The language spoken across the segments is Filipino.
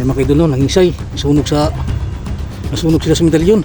Ayan mga idol, no, nangisay. Nasunog sila sa medalyon.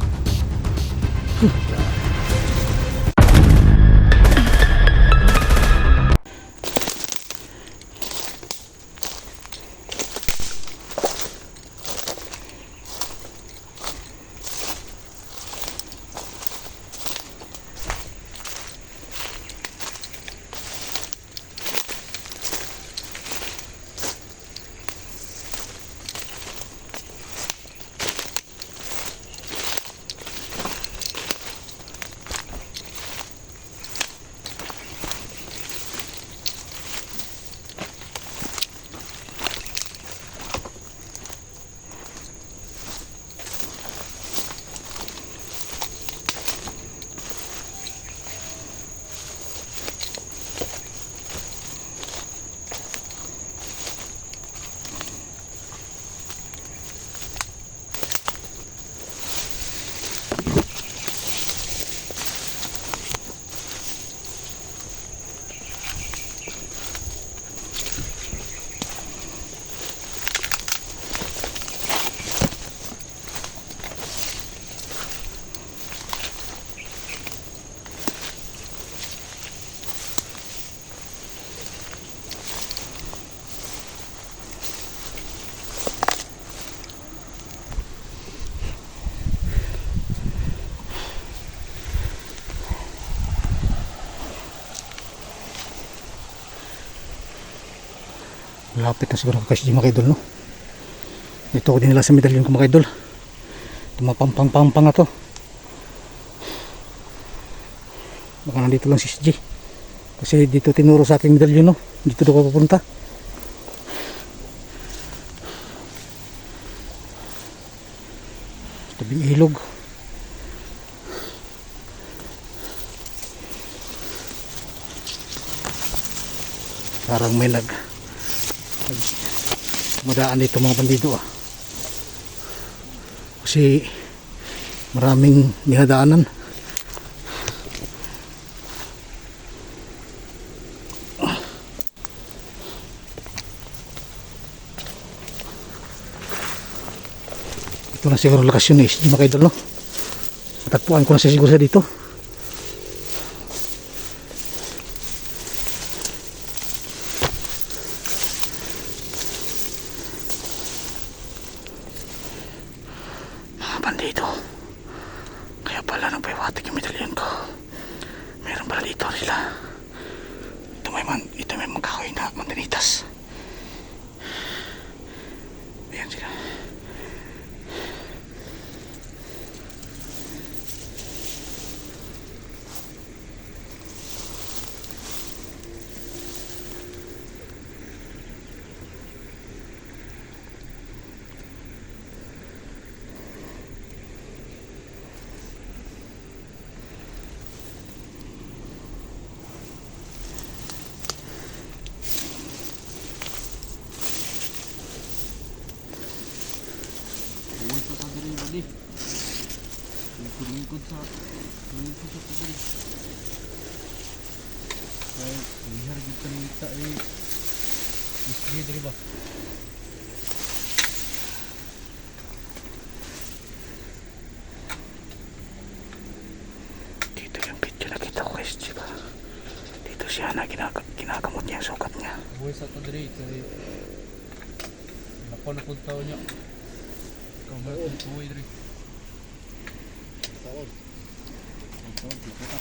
Lapit na siguro kasi mga idol, no. Dito ko din nila sa medalyon ko mga idol. Tumapampang-pampang na to. Baka nandito lang si SG. Kasi dito tinuro sa aking medalyon, no. Dito daw ako pupunta. Tabing ilog. Parang may madaan dito mga bandido, kasi maraming dinadaanan. Ito na siguro lokasyon ni SG mga idol, no. Matagpuan ko na siya siguro sa dito. Dito kaya pala nang paiwatig yung medalyon ko, meron pala dito sila. Ito may magkahoy na mandanitas. Ayan sila. Lingkod sa pagkakali. Kaya lihar kita nita SG dari ba? Dito yung video na kita ko SG ba? Dito siya na ginagamot niya yung sukat niya. Buhay sa ito dari. Napunod tao niya. Kamar ito buhay dari. Tawag dito ka.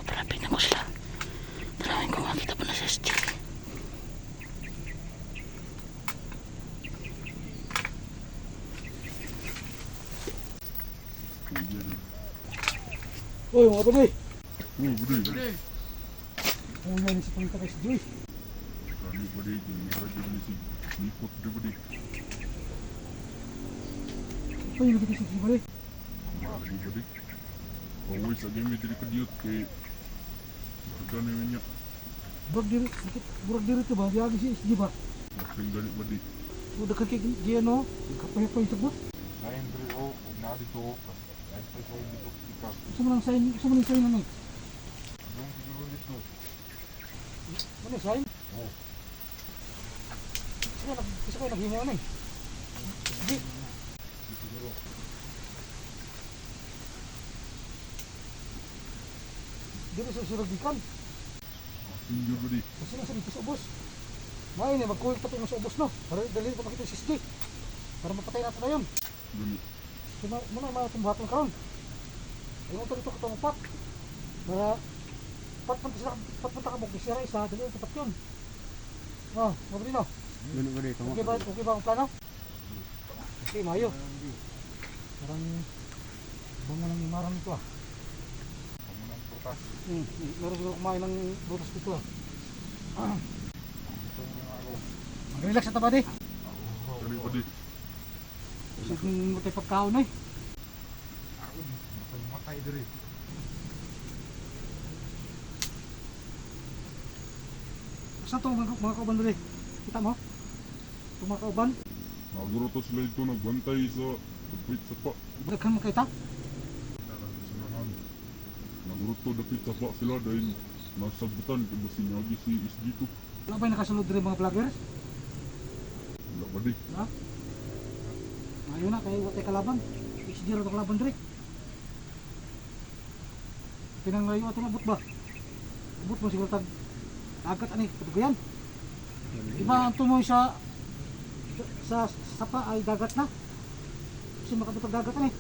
Palapitan ko sila. Tanahin ko makita pa na si SJ. Uy, mga pagay! Oh, bude. Kung yan si Pangita kay si Joy. Kami bude, ini aja ni si Nikot dia bude. Apa yung nakita si Joy balik? Lagi bude. Always lagi mi diri kediut kay harga ni minyak. Burak diri tu ba? Di lagi si SJ ba? Makin galit bude. Udah kaki dia no? Kapay-kapay ito ba? Lain diri oh, na dito. Ay pa ko dito kita. Gusto mo lang sign na ni? Dong siguro dito. Ano sign? Oh, Kasi kayo naghimo ano eh. Hindi. siguro. Diri sa suragikan. Tinggal bude. Kasi nasa dito sa ubos. Ngayon eh, magkulit pa tayo sa ubos no? Para dalhin ko makita si SJ. Para mapatay natin na yun. Dumi. Kaya muna matumbaton ka ron. Ayaw mo dito katumupak. Para patpunta ka mo kisira isa, dali ang tapat yun. Oh, mabili no? Okay ba ang plano? Okay, mayo. Parang bunga ng imarang ito ah. Kamu nang protas. Meron siguro kumain ng butas dito ah. Ito nga ako. Mag-relax sa tabad eh. Kani bude. Kasi kung matay pagkaon eh. Ako di matay diri. Saan ito mga kauban dali? Kita mo? Ito mga kauban? Naguro to sila ito nagbantay sa dapit sa pa. Daghan mo kita? Sanahan. Naguro to dapit sa pa sila dahil nasabutan kung sinyagi si SG to. Wala ba yung nakasunod rin mga vloggers? Wala bude. Ha? Ayun na, kaya watay kalaban. XG rin ito kalaban diri. Pinanglayo ito na abot ba? Abot mo siguro tag dagat ani, patugayan. Iba ang tumoy sa sapa ay dagat na. Kasi makabutag dagat ani.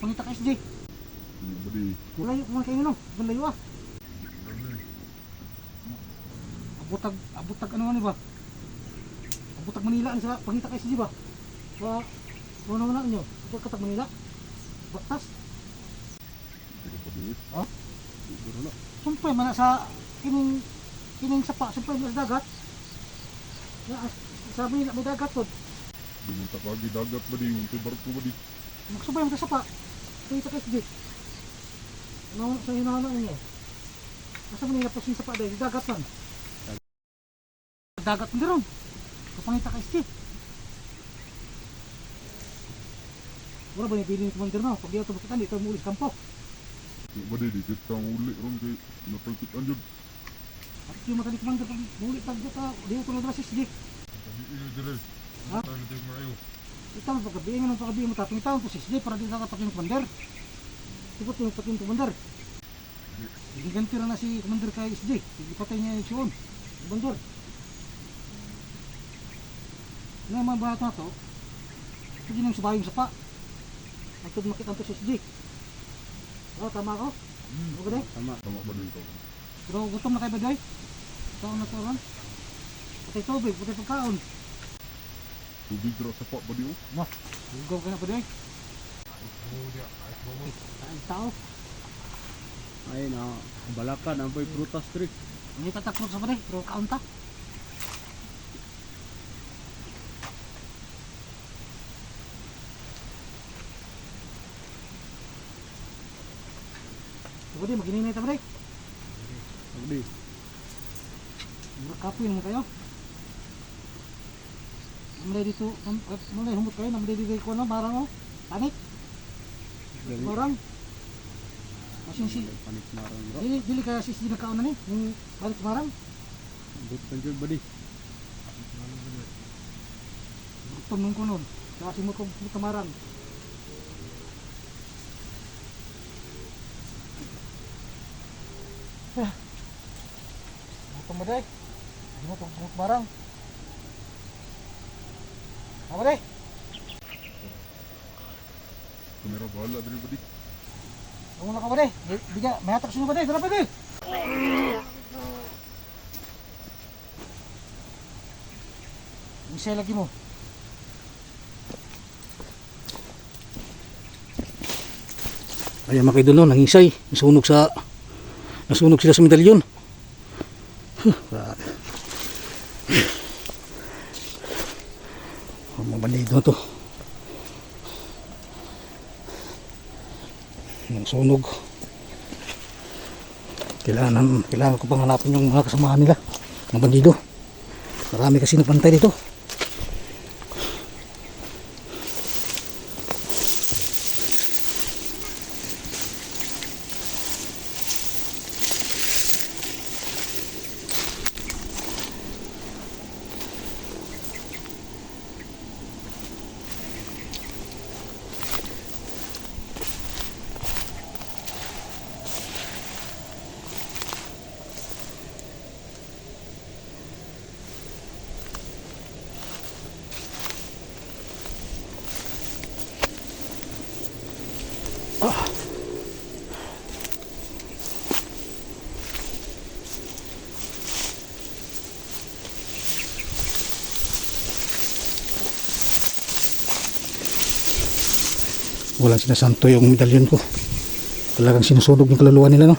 Pangita ka SJ. Wala bude. Malayo kuman kayo no? Malayo ah. Abutag ano ba? Abutag Manila ani sa pangita ka SJ ba? Sa ano na ninyo? Abutag Manila. Batas. Tidak bude. Ha? Siguro na. Sumpay man na sa kining sapa, sumpay man sa dagat. Sabi nila may dagat po. Di mo takagi dagat bude. Unti barko bude. Magsumpay mo sa sapa. Pangita ka SJ. Ano sa hinahanap ninyo? Asa mo nila po sa sapa dahil dagat man. Dagat mo ron. Kapangita ka SJ. Wala ba yung piling commander no? Pag di ito makitan, dito mo ulis kampo. Di bude. Di kita uli ron kay napalkitan jud. At yung matalik commander, pag ulit pag dito, di ito na si SJ. Sabi iyo dire. Ha? Tayo tayo maayo. Ito ang pagkabihin ng pagkabihin mo taping taon po si SJ para di ka yung commander. Sipot yung pating commander. Hindi ganti na si commander kay SJ. Hindi patay niya yung siyon. Commander. Ngayon mga bahat na to, hindi nang subayong sapa. At ito makita to si SJ. Oh, tama ako? Ano ba day? Tama ba dito? Pero gutom na kayo ba day? Taon na to ron? Patay tubig, patay pagkaon. Tubig dira sa pa ba di oh? Mah, hugaw ka na pa day. Ay, tao. Ay na, balakan ang pay prutas tree. Hindi tatakot sa pa day, pero kaon ta. Pwede, mag-ininay ta ba day? Pagdi. Murag kapoy naman kayo. Namalay dito, namalay humot kayo, namalay dito ko na, barang o. Panik, Dali. barang. Kasi si, Panik marang bro. dili kaya si nagkaon na ni, yung balik marang. But kanjud badi. Gutom nung kunon, kasi mo kong tamarang. Gutom ba day? Hindi mo itong marang. Apa day? Kamera bahala diri ba di? Ang una ka ba de? Biga, may hatak sino ba de? Tara pa de! Isay lagi mo. Ayan mga kaidol, no, nangisay. Nasunog sila sa medalyon. Mga bandido to. Nasunog. Kailangan ko pang hanapin yung mga kasamahan nila, mga bandido. Marami kasi napantay dito. Walang sinasanto yung medalyon ko. Talagang sinusunog yung kaluluwa nila, no?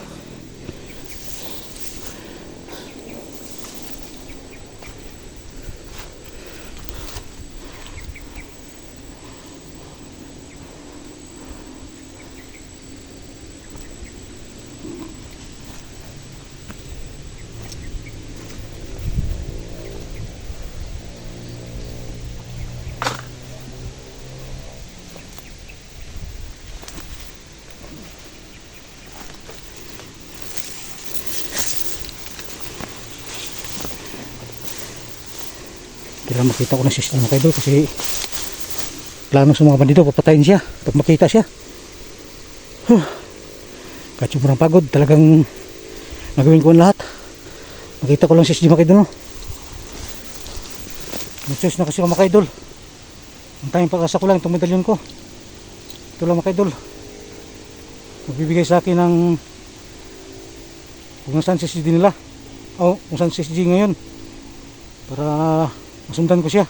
Kailangan makita ko na si mga kaidol kasi plano sa mga bandido papatayin siya pag makita siya. Kahit sobrang pagod, talagang nagawin ko ang lahat. Makita ko lang si mga kaidol, no? Nagsus na kasi ako mga kaidol. Ang tayong pag-asa ko lang itong medalyon ko. Ito lang mga kaidol. Magbibigay sa akin ng kung nasaan si SG nila o kung saan si SG ngayon para masundan ko siya.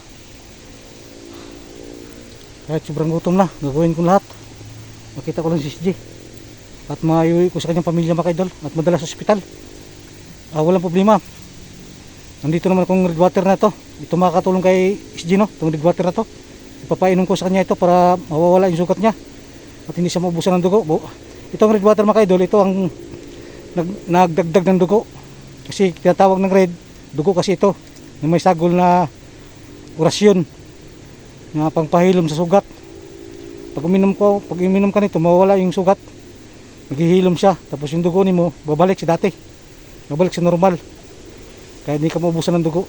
Kahit sobrang gutom na, gagawin ko lahat. Makita ko lang si SG at maiuwi ko sa kanyang pamilya mga kaidol at madala sa ospital. Walang problema. Nandito naman akong red water na ito. Ito makakatulong kay SG, no? Itong red water na to, ipapainom ko sa kanya ito para mawawala yung sugat niya at hindi siya maubusan ng dugo. Itong red water mga kaidol, ito ang nagdagdag ng dugo. Kasi tinatawag ng red dugo kasi ito na may sagol na orasyon na pangpahilom sa sugat. Pag uminom ka nito, mawawala yung sugat, maghihilom siya, tapos yung dugo mo babalik sa dati, babalik sa normal, kaya hindi ka maubusan ng dugo.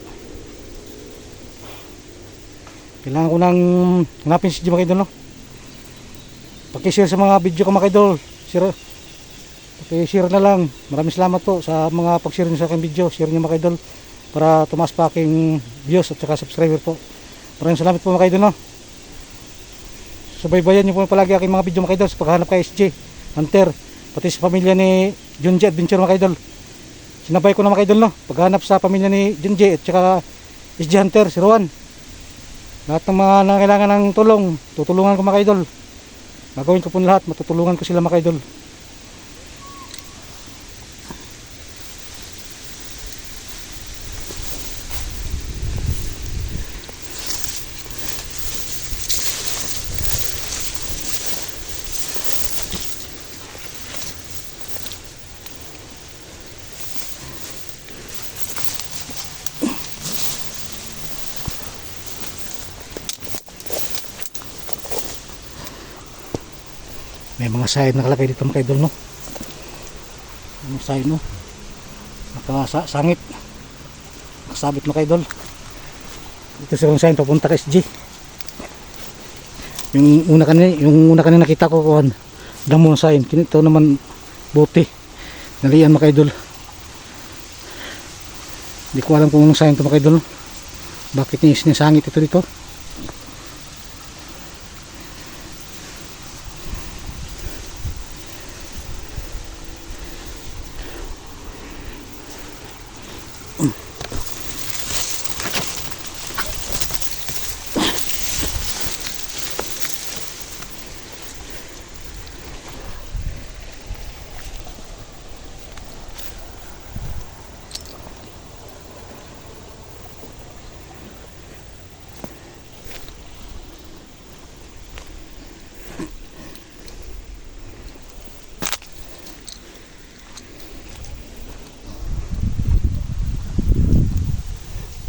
Kailangan ko nang hanapin si mga idol, no? Pakishare sa mga video ko mga idol, pakishare na lang. Maraming salamat po sa mga pag-share nyo sa aking video. Share nyo mga idol para tumaas pa aking views at saka subscriber po. Maraming salamat po mga idol, no? Subaybayan nyo po palagi aking mga video mga idol sa paghahanap kay SG Hunter, pati sa pamilya ni Junji Adventure mga idol. Sinabay ko na mga idol, no? Paghahanap sa pamilya ni Junji at saka SG Hunter, si Rowan. Lahat ng mga nangailangan ng tulong, tutulungan ko mga idol. Gagawin ko po lahat, matutulungan ko sila mga idol. May mga sign nakalagay dito mga idol, no? Mga sign, no? Nakasangit, nakasabit mga idol. Ito silang sign papunta kay SG. Yung una kanina nakita ko kuhan damo sign, kinito naman buti nalian mga idol. Hindi ko alam kung anong sign ito mga idol, no? Bakit niya sinasangit ito dito?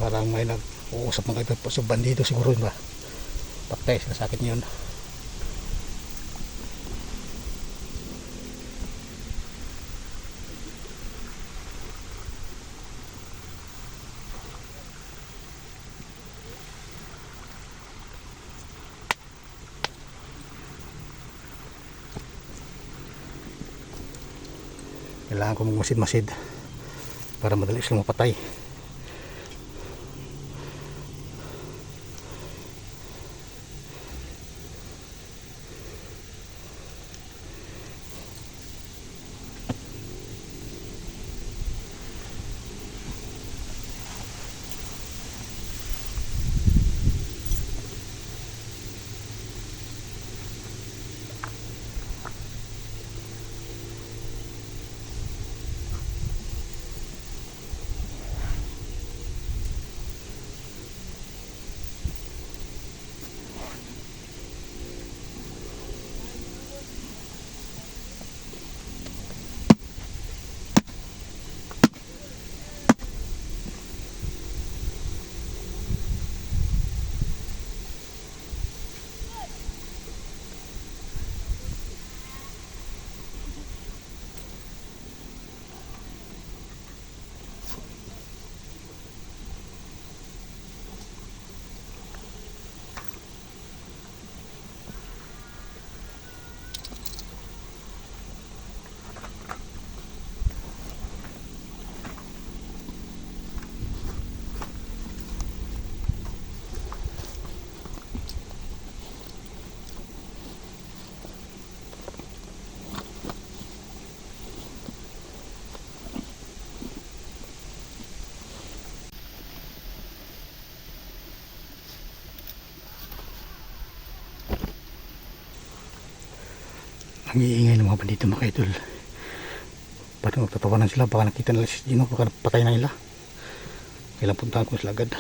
Parang may nag-uusap mga idol sa bandido siguro yun ba. Paktay sila sa akin yun. Kailangan ko magmasid-masid para madali silang mapatay. Ang iingay ng mga bandito mga idol. Parang magtatawanan sila, baka nakita nila si Gino, baka patay na nila. Kailang puntahan ko sila agad.